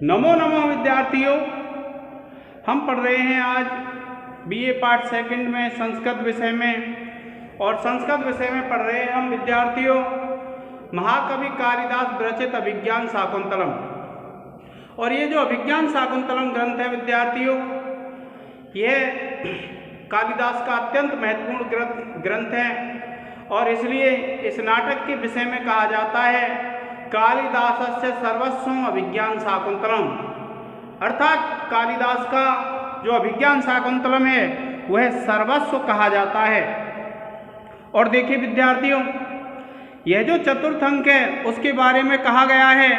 नमो नमो विद्यार्थियों, हम पढ़ रहे हैं आज बीए पार्ट सेकंड में संस्कृत विषय में। और संस्कृत विषय में पढ़ रहे हैं हम विद्यार्थियों महाकवि कालिदास विरचित अभिज्ञान शाकुंतलम। और ये जो अभिज्ञान शाकुंतलम ग्रंथ है विद्यार्थियों, यह कालिदास का अत्यंत महत्वपूर्ण ग्रंथ है। और इसलिए इस नाटक के विषय में कहा जाता है कालिदासस्य सर्वस्वम अभिज्ञान शाकुंतलम, अर्थात कालिदास का जो अभिज्ञान शाकुंतलम है वह सर्वस्व कहा जाता है। और देखिए विद्यार्थियों, यह जो चतुर्थ अंक है उसके बारे में कहा गया है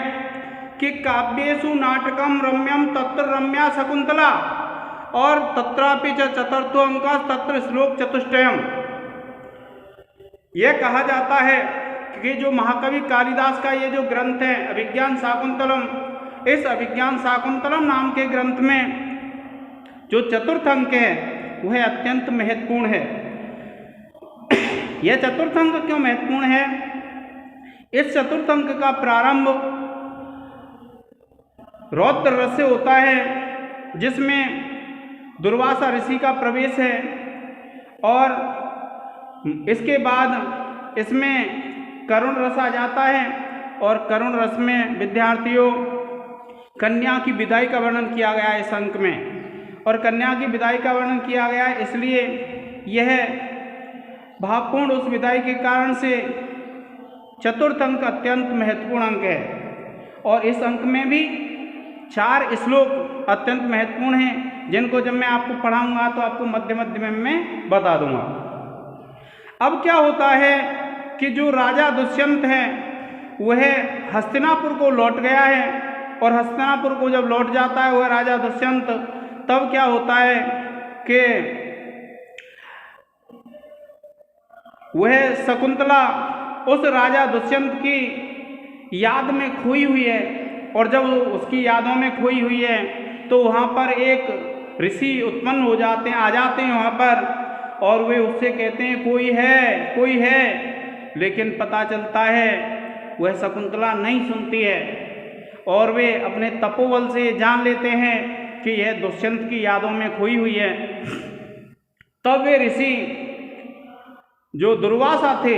कि काव्येषु नाटकम रम्यम तत्र रम्या शकुंतला और तत्रापि च चतुर्थो अंक तत्र श्लोक चतुष्टयम। यह कहा जाता है कि जो महाकवि कालिदास का ये जो ग्रंथ है अभिज्ञान शाकुंतलम, इस अभिज्ञान शाकुंतलम नाम के ग्रंथ में जो चतुर्थ अंक है वह अत्यंत महत्वपूर्ण है। यह चतुर्थ अंक क्यों महत्वपूर्ण है? इस चतुर्थ अंक का प्रारंभ रौद्र रस से होता है, जिसमें दुर्वासा ऋषि का प्रवेश है। और इसके बाद इसमें करुण रस आ जाता है। और करुण रस में विद्यार्थियों कन्या की विदाई का वर्णन किया गया है इस अंक में। और कन्या की विदाई का वर्णन किया गया है, इसलिए यह भावपूर्ण उस विदाई के कारण से चतुर्थ अंक अत्यंत महत्वपूर्ण अंक है। और इस अंक में भी 4 श्लोक अत्यंत महत्वपूर्ण हैं, जिनको जब मैं आपको पढ़ाऊंगा तो आपको मध्य मध्य में मैं बता दूंगा। अब क्या होता है कि जो राजा दुष्यंत है वह हस्तिनापुर को लौट गया है। और हस्तिनापुर को जब लौट जाता है वह राजा दुष्यंत, तब क्या होता है कि वह शकुंतला उस राजा दुष्यंत की याद में खोई हुई है। और जब उसकी यादों में खोई हुई है तो वहाँ पर एक ऋषि उत्पन्न हो जाते हैं, आ जाते हैं वहाँ पर। और वे उससे कहते हैं कोई है, लेकिन पता चलता है वह शकुंतला नहीं सुनती है। और वे अपने तपोबल से जान लेते हैं कि यह दुष्यंत की यादों में खोई हुई है। तब वे ऋषि जो दुर्वासा थे,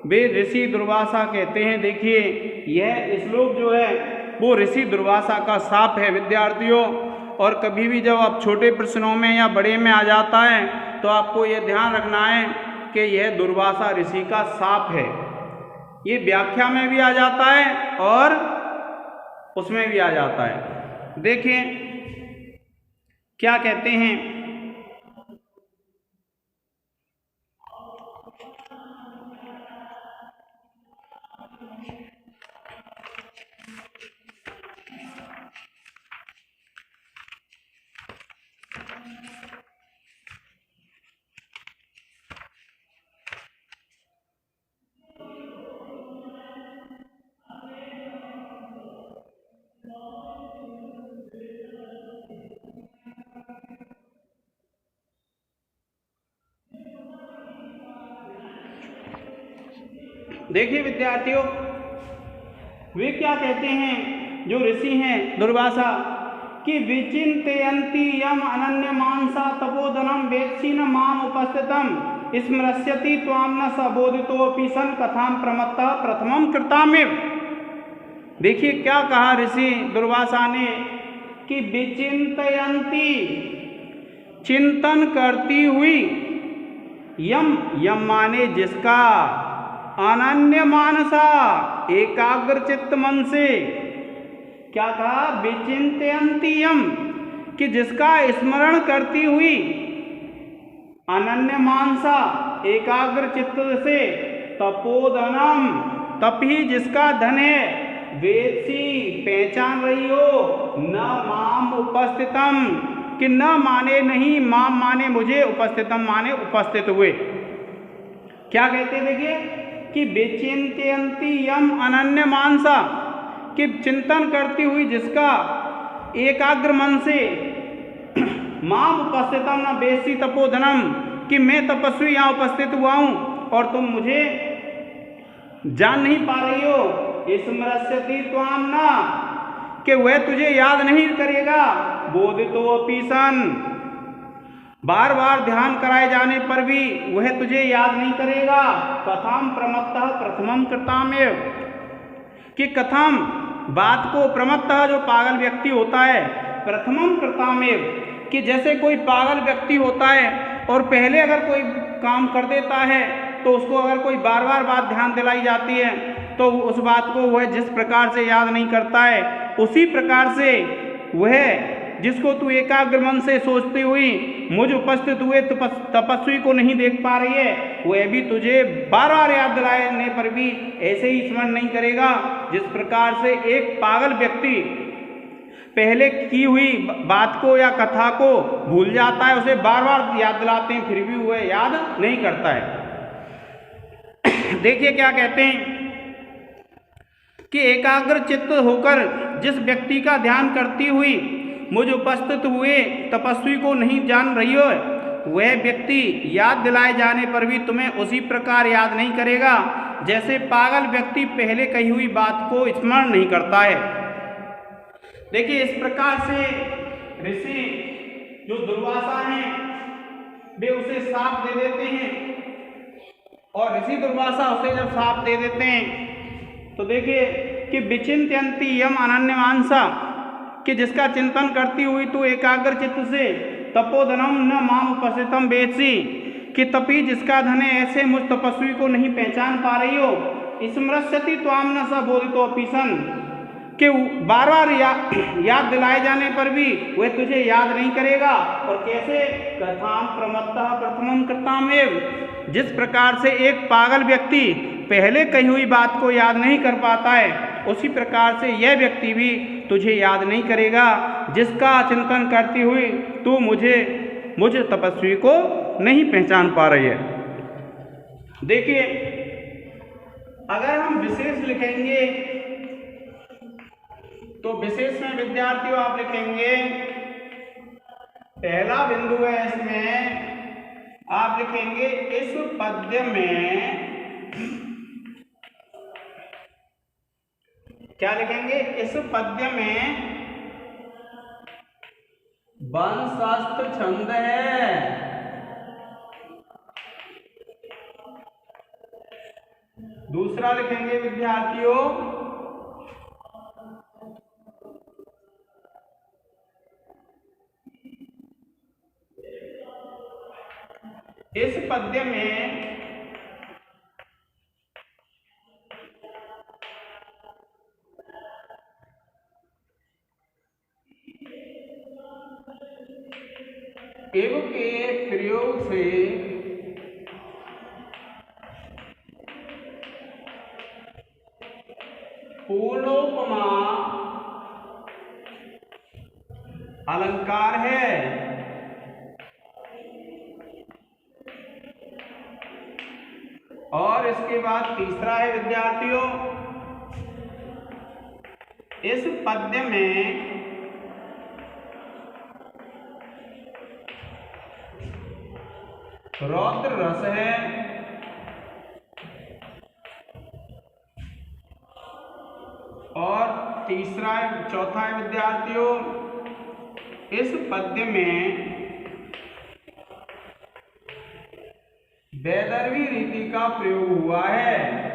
वे ऋषि दुर्वासा कहते हैं, देखिए यह श्लोक जो है वो ऋषि दुर्वासा का शाप है विद्यार्थियों। और कभी भी जब आप छोटे प्रश्नों में या बड़े में आ जाता है तो आपको यह ध्यान रखना है कि यह दुर्वासा ऋषि का शाप है। ये व्याख्या में भी आ जाता है और उसमें भी आ जाता है। देखिए क्या कहते हैं, देखिए विद्यार्थियों, वे क्या कहते हैं जो ऋषि हैं दुर्वासा कि विचिंतयन्ति यम अनन्य मानसा तपोधनम वेत्सी न माम उपस्थितम स्मृस्यति त्वाम न सबोधितोऽपि सन कथाम प्रमत्तः प्रथमम कृतामेव। देखिए क्या कहा ऋषि दुर्वासा ने कि विचिंतयन्ति, चिंतन करती हुई, यम माने जिसका, अनन्य मानसा एकाग्र चित्त मन से। क्या कहा? विचिंतयन्तियम, कि जिसका स्मरण करती हुई, अनन्य मानसा एकाग्र चित्त से, तपोधनम तप ही जिसका धन है, वेत्सी पहचान रही हो, न माम उपस्थितम, कि न माने नहीं, माम माने मुझे, उपस्थितम माने उपस्थित हुए। क्या कहते देखिए कि विचिंतयन्ति यम अनन्य मानसा, कि चिंतन करती हुई जिसका एकाग्र मन से, माम उपस्थितम न वेत्सी तपोधनम, कि मैं तपस्वी यहाँ उपस्थित हुआ हूँ और तुम मुझे जान नहीं पा रही हो। स्मृस्यति त्वाम न, कि वह तुझे याद नहीं करेगा। बोधितो अपि सन, बार बार ध्यान कराए जाने पर भी वह तुझे याद नहीं करेगा। कथम प्रमत्तः प्रथमम कृतामेव, कि कथम बात को, प्रमत्तः जो पागल व्यक्ति होता है, प्रथमम कृतामेव, कि जैसे कोई पागल व्यक्ति होता है और पहले अगर कोई काम कर देता है तो उसको अगर कोई बार बार बात ध्यान दिलाई जाती है तो उस बात को वह जिस प्रकार से याद नहीं करता है, उसी प्रकार से वह जिसको तू एकाग्र मन से सोचती हुई मुझ उपस्थित हुए तपस्वी को नहीं देख पा रही है, वह भी तुझे बार बार याद दिलाने पर भी ऐसे ही स्मरण नहीं करेगा जिस प्रकार से एक पागल व्यक्ति पहले की हुई बात को या कथा को भूल जाता है, उसे बार बार याद दिलाते हैं फिर भी वह याद नहीं करता है। देखिए क्या कहते हैं कि एकाग्र चित्त होकर जिस व्यक्ति का ध्यान करती हुई मुझ उपस्थित हुए तपस्वी को नहीं जान रही हो, वह व्यक्ति याद दिलाए जाने पर भी तुम्हें उसी प्रकार याद नहीं करेगा जैसे पागल व्यक्ति पहले कही हुई बात को स्मरण नहीं करता है। देखिए इस प्रकार से ऋषि जो दुर्वासा हैं वे उसे साप दे देते हैं, और ऋषि दुर्वासा उसे जब साप दे देते हैं तो देखिए कि विचिंत्यन्ति यम अनन्यमांसा, कि जिसका चिंतन करती हुई तू एकाग्र चित्त से तपोधनम न माम उपस्थितम वेत्सि, कि तपी जिसका धन है ऐसे मुझ तपस्वी को नहीं पहचान पा रही हो। स्मृष्यति त्वाम न स बोधितो अपि सन, कि बार बार याद दिलाए जाने पर भी वह तुझे याद नहीं करेगा। और कैसे, कथाम प्रमत्तः प्रथमम कृतामेव, जिस प्रकार से एक पागल व्यक्ति पहले कही हुई बात को याद नहीं कर पाता है, उसी प्रकार से यह व्यक्ति भी तुझे याद नहीं करेगा जिसका चिंतन करती हुई तू मुझ तपस्वी को नहीं पहचान पा रही है। देखिए अगर हम विशेष लिखेंगे तो विशेष में विद्यार्थियों आप लिखेंगे, पहला बिंदु है इसमें आप लिखेंगे इस पद्य में, क्या लिखेंगे, इस पद्य में वंशस्थ छंद है। दूसरा लिखेंगे विद्यार्थियों, इस पद्य में एव के प्रयोग से पूर्णोपमा अलंकार है। और इसके बाद तीसरा है विद्यार्थियों, इस पद्य में रौद्र रस है। और चौथा है विद्यार्थियों, इस पद्य में वैदर्भी रीति का प्रयोग हुआ है।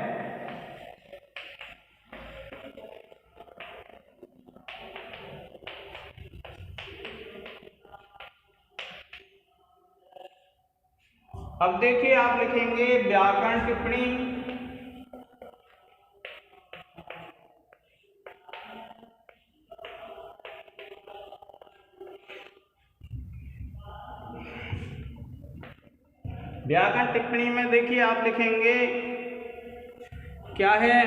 अब देखिए आप लिखेंगे व्याकरण टिप्पणी। व्याकरण टिप्पणी में देखिए आप लिखेंगे क्या है,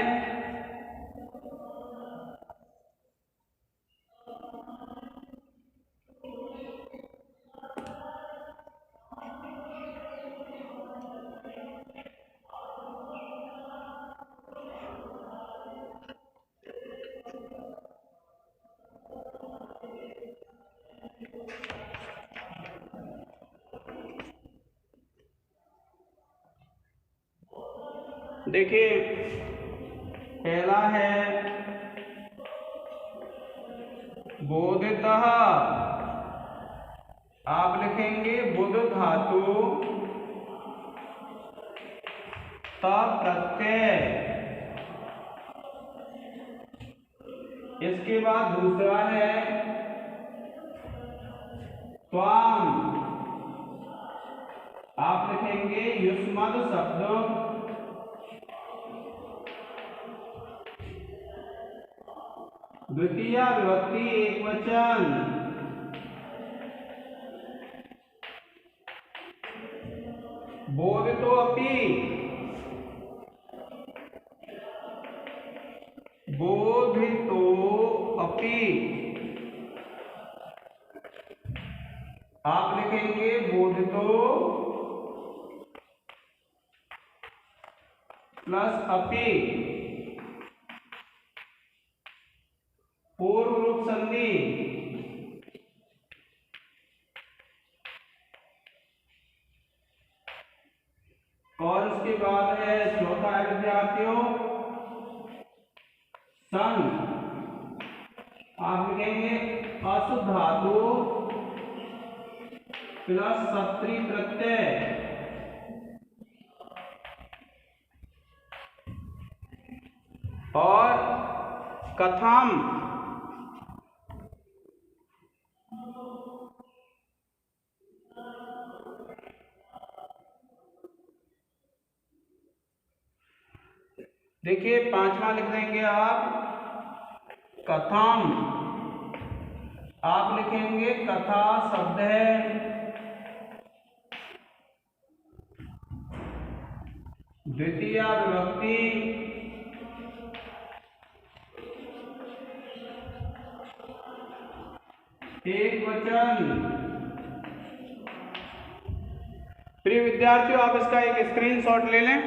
देखिए पहला है बोधितः, आप लिखेंगे बुध धातु त प्रत्यय। इसके बाद दूसरा है त्वाम, आप लिखेंगे युष्मद् शब्द द्वितीया विभक्ति एकवचन। बोधितोऽपि, बोधितोऽपि, आप लिखेंगे बोधितो प्लस अपि, पूर्व रूप संधि। और उसके बाद है चौथा है विद्यार्थियों सन, आप लिखेंगे अशुद्ध धातु प्लस सत्री प्रत्यय। और कथम, देखिए पांचवा लिख देंगे आप कथम, आप लिखेंगे कथा शब्द है द्वितीया विभक्ति एक वचन। प्रिय विद्यार्थियों, आप इसका एक स्क्रीनशॉट ले लें।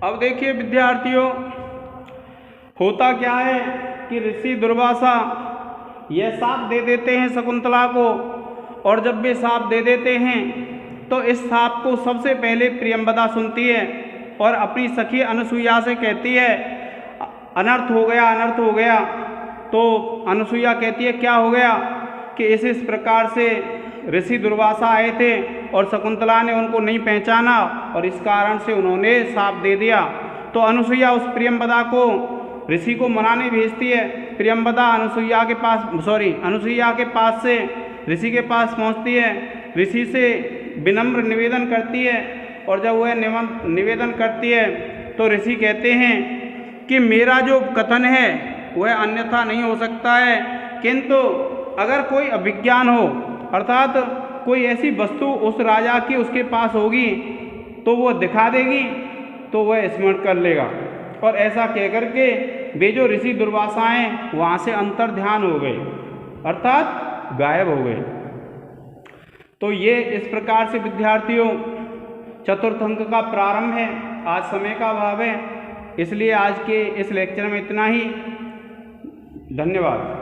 अब देखिए विद्यार्थियों, होता क्या है कि ऋषि दुर्वासा यह साप दे देते हैं शकुंतला को, और जब वे साप दे देते हैं तो इस साप को सबसे पहले प्रियंवदा सुनती है और अपनी सखी अनुसुईया से कहती है अनर्थ हो गया, अनर्थ हो गया। तो अनुसुईया कहती है क्या हो गया, कि इस प्रकार से ऋषि दुर्वासा आए थे और शकुंतला ने उनको नहीं पहचाना और इस कारण से उन्होंने साप दे दिया। तो अनुसुईया उस प्रियंवदा को ऋषि को मनाने भेजती है। प्रियंवदा अनुसुईया के पास से ऋषि के पास पहुंचती है, ऋषि से विनम्र निवेदन करती है, और जब वह निवेदन करती है तो ऋषि कहते हैं कि मेरा जो कथन है वह अन्यथा नहीं हो सकता है, किंतु अगर कोई अभिज्ञान हो, अर्थात कोई ऐसी वस्तु उस राजा की उसके पास होगी तो वो दिखा देगी तो वह स्मरण कर लेगा। और ऐसा कह करके वे जो ऋषि दुर्वासाएं वहाँ से अंतर ध्यान हो गए, अर्थात गायब हो गए। तो ये इस प्रकार से विद्यार्थियों चतुर्थ अंक का प्रारंभ है। आज समय का अभाव है, इसलिए आज के इस लेक्चर में इतना ही। धन्यवाद।